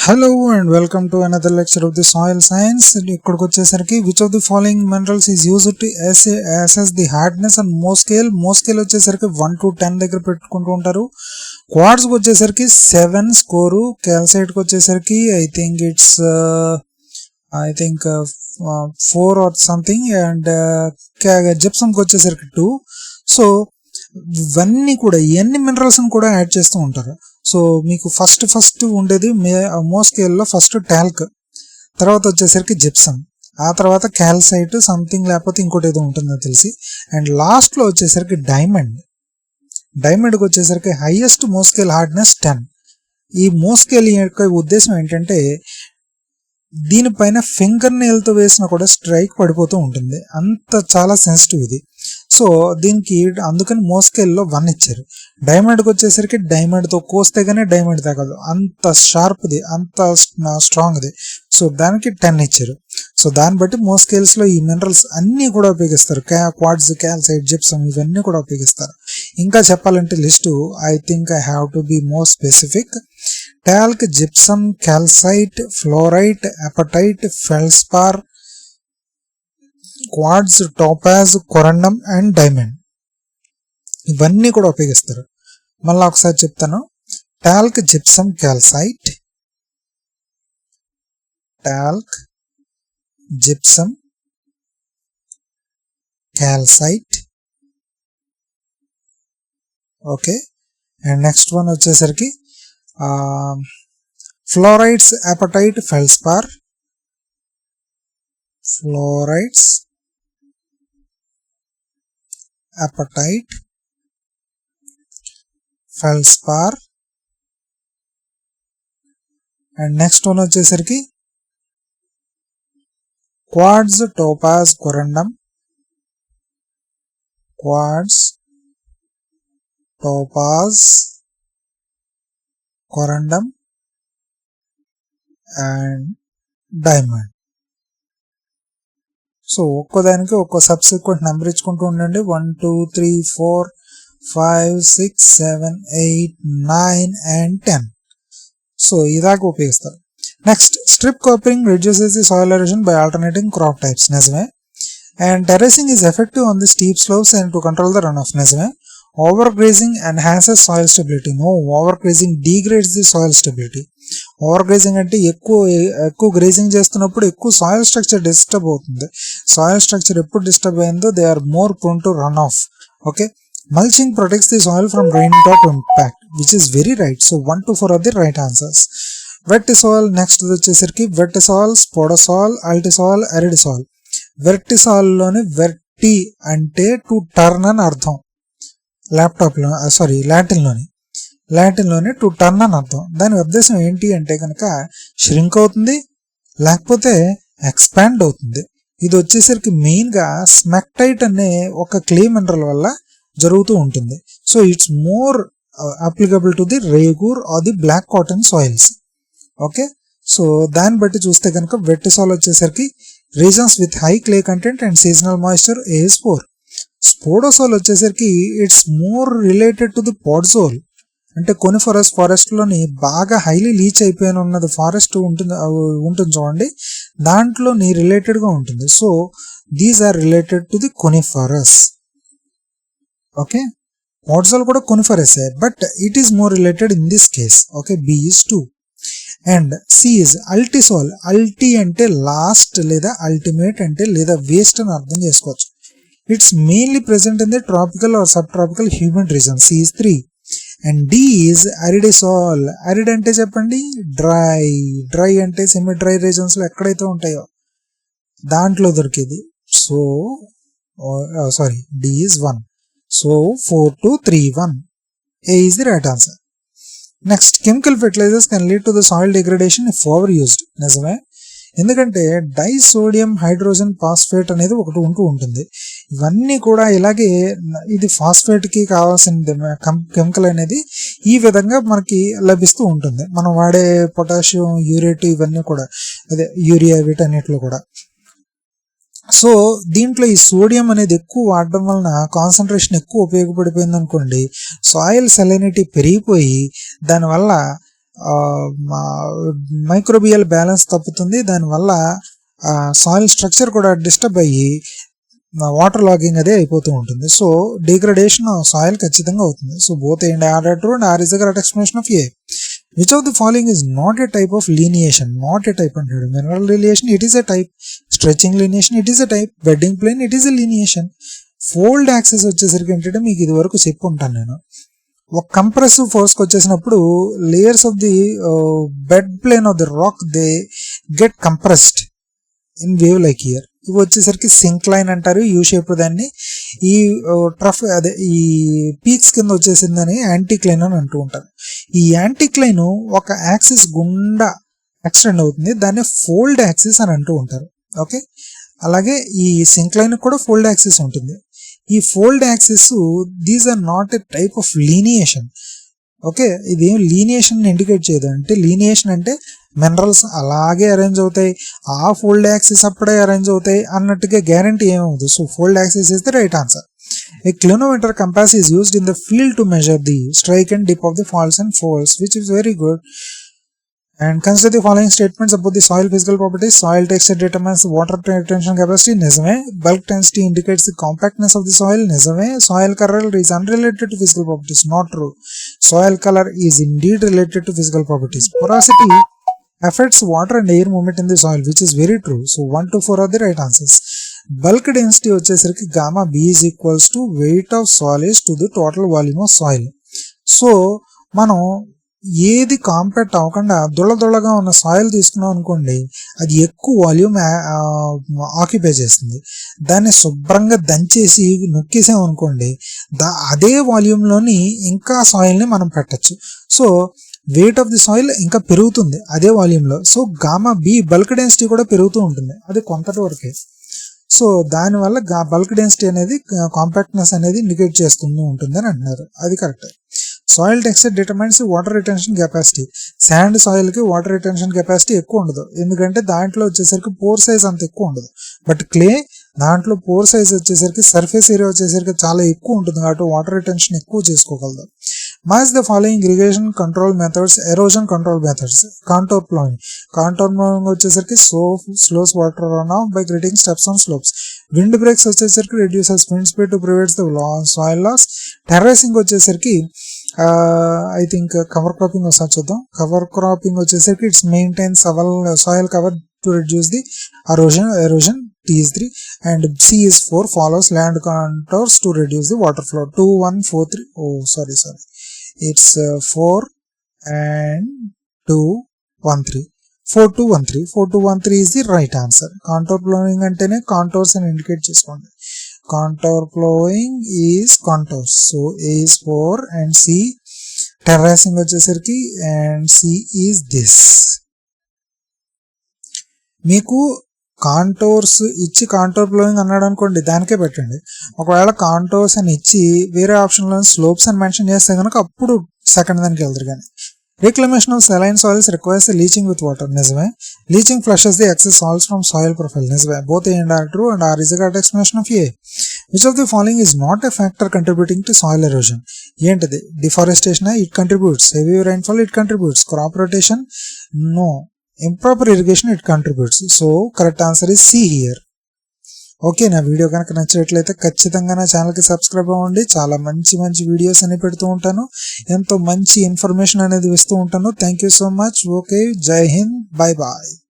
Hello and welcome to another lecture of the soil science. ఇక్కడికి వచ్చేసరికి which of the following minerals is used to assess the hardness and Mohs scale వచ్చేసరికి 1 to 10 దగ్గర పెట్టుకుంటూ ఉంటారు. Quartz వచ్చేసరికి 7 score, calcite వచ్చేసరికి I think 4 or something, and gypsum వచ్చేసరికి 2. So ఇవన్నీ కూడా ఎన్ని మినరల్స్ కూడా యాడ్ చేస్తూ ఉంటారు. సో మీకు ఫస్ట్ ఉండేది మోస్ స్కేల్లో ఫస్ట్ టాల్క్, తర్వాత వచ్చేసరికి జిప్సమ్, ఆ తర్వాత క్యాల్సైట్ సంథింగ్ లేకపోతే ఇంకోటి ఏదో ఉంటుందో తెలిసి, అండ్ లాస్ట్లో వచ్చేసరికి డైమండ్కి వచ్చేసరికి హైయెస్ట్ మోస్ స్కేల్ హార్డ్నెస్ 10. ఈ మోస్ స్కేల్ యొక్క ఉద్దేశం ఏంటంటే దీనిపైన ఫింగర్ నెయిల్తో వేసినా కూడా స్ట్రైక్ పడిపోతూ ఉంటుంది, అంత చాలా సెన్సిటివ్ ఇది. సో దీనికి అందుకని మోస్ స్కేల్లో 1 ఇచ్చారు. డైమండ్కి వచ్చేసరికి డైమండ్తో కోస్తే కానీ డైమండ్ తగదు, అంత షార్ప్ది, అంత స్ట్రాంగ్ది. సో దానికి 10 ఇచ్చారు. సో దాన్ని బట్టి మోస్ స్కేల్స్లో ఈ మినరల్స్ అన్నీ కూడా ఉపయోగిస్తారు. క్వార్ట్జ్, క్యాల్సైట్, జిప్సమ్ ఇవన్నీ కూడా ఉపయోగిస్తారు. ఇంకా చెప్పాలంటే list I think I have to be more specific. Talc, gypsum, calcite, fluorite, apatite, feldspar, quartz, topaz, corundum and diamond ఇవన్నీ కూడా ఉపయోగిస్తారు. మళ్ళీ ఒకసారి చెప్తాను. Talc, gypsum, calcite, talc, gypsum, calcite, okay. And next one వచ్చేసరికి fluorides, apatite, feldspar, fluorides, apatite, feldspar, and next one వచ్చేసరికి quartz, topaz, corundum, quartz, topaz, corundum and diamond. So ఒక్కోదానికి ఒక్కో సబ్సిక్వెంట్ నెంబర్ ఇచ్చుకుంటూ ఉండండి. 1 2 3 4 5 6 7 8 9 and 10. సో ఇదాకా ఉపయోగిస్తారు. Next, strip cropping reduces the soil erosion by alternating crop types, నిజమే. And terracing is effective on the steep slopes and to control the run off, నిజమే. Overgrazing enhances soil stability, no. Overgrazing degrades the soil stability. Overgrazing అంటే ఎక్కువ grazing చేస్తున్నప్పుడు ఎక్కువ soil structure disturb అవుతుంది. Soil structure ఎప్పుడు disturb అయిందో they are more prone to run off, okay. Mulching protects the soil from rain drop impact, which is very right. So 1 to 4 are the right answers. Vertisol, next వచ్చేసరికి vertisol, స్పోడసాల్, అల్టిసాల్, ఎరిడిసాల్. వెర్టిసాల్లోని వెర్టి అంటే to turn అని అర్థం, లాటిన్లోని to turn అని అర్థం. దాని ఉద్దేశం ఏంటి అంటే కనుక ష్రింక్ అవుతుంది లేకపోతే ఎక్స్పాండ్ అవుతుంది. ఇది వచ్చేసరికి మెయిన్గా స్మెక్టైట్ అనే ఒక క్లే మినరల్ వల్ల జరుగుతూ ఉంటుంది. So it's more applicable to the regur or the black cotton soils, okay. So దాన్ని బట్టి చూస్తే కనుక వెర్టిసాల్ వచ్చేసరికి regions with high clay content and seasonal moisture is 4. Spodosol వచ్చేసరికి it's more related to the podzol, అంటే కొనిఫరస్ ఫారెస్ట్లోని బాగా highly Leach అయిపోయిన ఉన్నది ఫారెస్ట్ ఉంటుంది చూడండి, దాంట్లోని రిలేటెడ్గా ఉంటుంది. So these are related to the coniferous, okay. Podzol కూడా కొనిఫరసే, but it is more related in this case, okay. B is 2. అండ్ C is అల్టిసాల్. అల్టి అంటే లాస్ట్ లేదా అల్టిమేట్ అంటే లేదా వేస్ట్ అని అర్థం చేసుకోవచ్చు. It's mainly present in the tropical or subtropical రీజన్, C is 3. And D is aridisol. Arid అంటే చెప్పండి డ్రై అంటే సెమీ డ్రై రీజన్స్ లో ఎక్కడైతే ఉంటాయో దాంట్లో దొరికేది. So D is 1. So 4 to 3 1. A is the right answer. Next, chemical fertilizers can lead to the soil degradation if over used, నిజమే. ఎందుకంటే డైసోడియం హైడ్రోజన్ ఫాస్ఫేట్ అనేది ఒకటి ఉంటుంది. ఇవన్నీ కూడా ఇలాగే ఇది ఫాస్ఫేట్కి కావాల్సిన కెమికల్ అనేది ఈ విధంగా మనకి లభిస్తూ ఉంటుంది. మనం వాడే పొటాషియం, యూరేట్ ఇవన్నీ కూడా, అదే యూరియా, వీటన్నిటిలో కూడా. సో దీంట్లో ఈ సోడియం అనేది ఎక్కువ వాడడం వలన కాన్సన్ట్రేషన్ ఎక్కువ ఉపయోగపడిపోయింది అనుకోండి, సాయిల్ సెలైనిటీ పెరిగిపోయి దానివల్ల మైక్రోబియల్ బ్యాలెన్స్ తప్పుతుంది. దానివల్ల సాయిల్ స్ట్రక్చర్ కూడా డిస్టర్బ్ అయ్యి వాటర్ లాగింగ్ అదే అయిపోతూ ఉంటుంది. సో డిగ్రేడేషన్ ఆఫ్ సాయిల్ ఖచ్చితంగా అవుతుంది. So both and R true and R is the correct explanation of A. Which of the following is not a type of lineation? Not a type అంటాడు. Mineral lineation, it is a type. Stretching lineation, it is a type. Bedding plane, it is a lineation. Fold axis వచ్చేసరికి ఏంటంటే మీకు ఇది వరకు చెప్పు ఉంటాను నేను. ఒక కంప్రెసివ్ ఫోర్స్కి వచ్చేసినప్పుడు layers of the bed plane of the rock they get compressed in wave like here. ఇవి వచ్చేసరికి సింక్ లైన్ అంటారు యూ షేప్ దాన్ని. ఈ ట్రఫ్ అదే ఈ పీక్స్ కింద వచ్చేసిందని యాంటిక్లైన్ అని అంటూ ఉంటారు. ఈ యాంటిక్లైన్ ఒక యాక్సిస్ గుండా ఎక్స్టెండ్ అవుతుంది, దాన్ని ఫోల్డ్ యాక్సిస్ అని అంటూ ఉంటారు. ఓకే, అలాగే ఈ సింక్ లైన్ కూడా ఫోల్డ్ యాక్సిస్ ఉంటుంది. ఈ fold axis these are not a type of lineation. Okay, ఇదేం లీనియేషన్ ఇండికేట్ చేయదు. అంటే లీనియేషన్ అంటే మినరల్స్ అలాగే అరేంజ్ అవుతాయి, ఆ ఫోల్డ్ యాక్సిస్ అప్పుడే అరేంజ్ అవుతాయి అన్నట్టుగా గ్యారంటీ ఏమవుతుంది. So fold axis is the right answer. A clinometer compass is used in the field to measure the strike and dip of the faults and folds, which is very good. And consider the following statements about the soil physical properties. Soil texture determines the water retention capacity. Nizame. Bulk density indicates the compactness of the soil. Nizame. Soil color is unrelated to physical properties. Not true. Soil color is indeed related to physical properties. Porosity affects water and air movement in the soil, which is very true. So 1 to 4 are the right answers. Bulk density వచ్చేసరికి gamma B is equals to weight of solids to the total volume of soil. So మనం ఏది compact అవ్వకుండా దొళ్ళగా ఉన్న soil తీసుకున్నాం అనుకోండి, అది ఎక్కువ volume occupy చేస్తుంది. దాన్ని శుభ్రంగా దంచేసి నొక్కేసాం అనుకోండి, అదే వాల్యూమ్లోని ఇంకా సాయిల్ని మనం పెట్టచ్చు. So weight of the soil ఇంకా పెరుగుతుంది అదే వాల్యూమ్లో. So gamma B bulk density కూడా పెరుగుతూ ఉంటుంది, అది కొంతటి వరకే. సో దానివల్ల బల్క్ డెన్సిటీ అనేది కాంపాక్ట్నెస్ అనేది ఇండికేట్ చేస్తూ ఉంటుంది అని అంటున్నారు, అది correct. Soil texture determines water retention capacity. Sand సాయిల్కి వాటర్ రిటెన్షన్ కెపాసిటీ ఎక్కువ ఉండదు, ఎందుకంటే దాంట్లో వచ్చేసరికి పోర్ సైజ్ అంత ఎక్కువ ఉండదు. బట్ క్లే దాంట్లో పోర్ సైజ్ వచ్చేసరికి సర్ఫేస్ ఏరియా వచ్చేసరికి చాలా ఎక్కువ ఉంటుంది, కాబట్టి వాటర్ రిటెన్షన్ ఎక్కువ చేసుకోగలదు. Match the following irrigation control methods, erosion control methods. Contour plowing. Contour plowing వచ్చేసరికి slows water runoff by creating steps on slopes. Wind breaks వచ్చేసరికి reduces wind speed to prevent the soil loss. Terracing వచ్చేసరికి I think cover cropping ఒకసారి చూద్దాం. Cover cropping వచ్చేసరికి it's maintains soil cover to reduce the erosion. T is 3 and C is 4 follows land contours to reduce the water flow. 2 1 4 3 oh sorry it's 4 and 2 1 3 4 2 1 3 4 2 1 3 is the right answer. Contour plowing antene contours అని indicate చేసుకోండి. Contour plowing is contours. So A is 4 and C terracing వచ్చేసరికి and C is this. మీకు contours ఇచ్చి contour ploughing అన్నాడు అనుకోండి, దానికే పెట్టండి. ఒకవేళ కాంటోర్స్ అని ఇచ్చి వేరే ఆప్షన్లో స్లోప్స్ అని మెన్షన్ చేస్తే కనుక అప్పుడు సెకండ్ దానికి వెళ్తారు. కానీ reclamation of saline soils requires leaching with water. నిజమే. Leaching flushes the excess salts from soil profile. నిజమే. Both A and R true and R is the correct explanation of A. Which of the following is not a factor contributing to soil erosion. ఏంటిది? Deforestation it contributes. Heavy rainfall it contributes. Crop rotation no. Improper irrigation it contributes. So correct answer is C here. Okay, నా video కనుక నచ్చినట్లయితే ఖచ్చితంగా నా ఛానల్కి subscribe అవ్వండి. చాలా మంచి వీడియోస్ అని పెడుతూ ఉంటాను, ఎంతో మంచి ఇన్ఫర్మేషన్ అనేది ఇస్తూ ఉంటాను. Thank you so much. Okay, జై హింద్, బై బాయ్.